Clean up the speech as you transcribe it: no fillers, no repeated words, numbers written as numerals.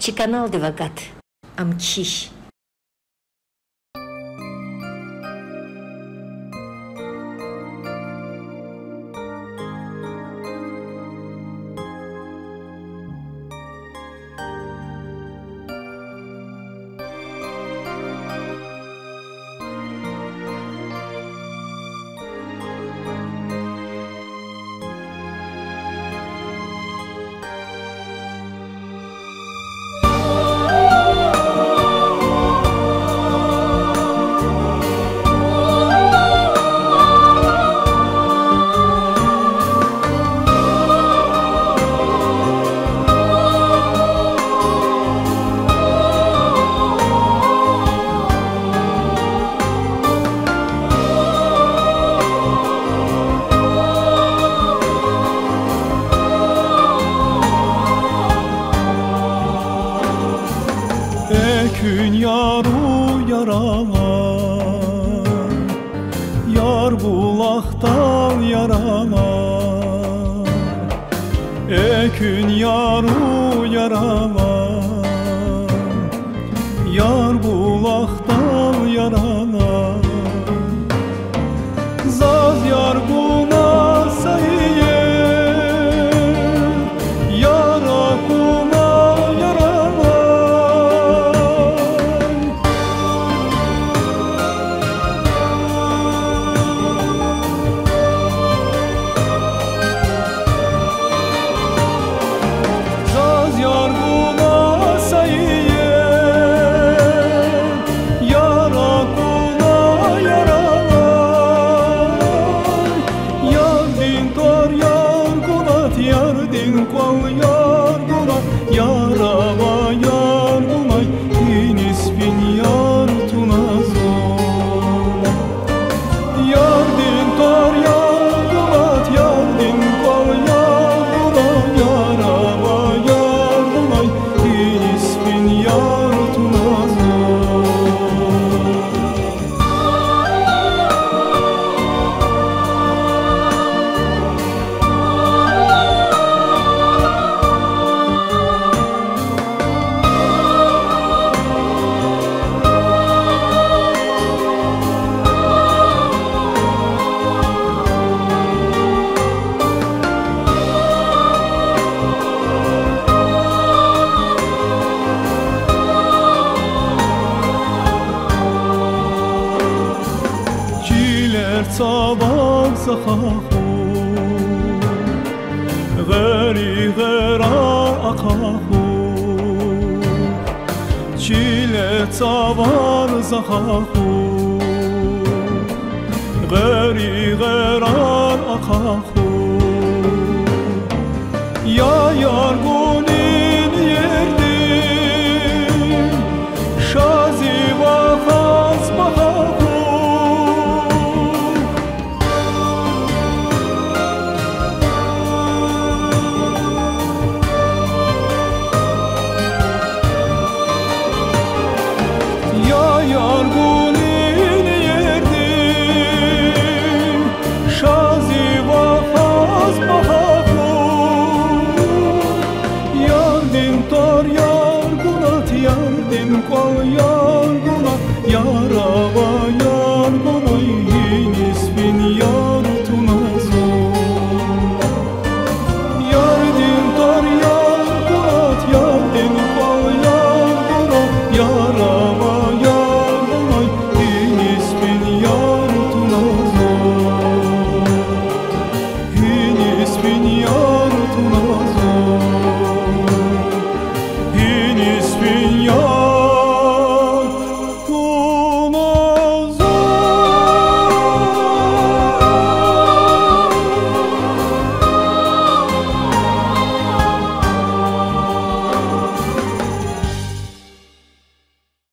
Чеканал девагат, амчиш. Ekün yaru yaralar, yar bulaktan yaralar. Ekün yaru yaralar, yar bulaktan yaralar. Zaz yar buna sahiye, yara kuma sabah zahahu gari gara akahu çile savar zahahu gari gara akahu ya yargunin yerdim şazi vafaz bahahu yargunin yerdim şazi vafaz bahaku yardim tor yargunat yardim kol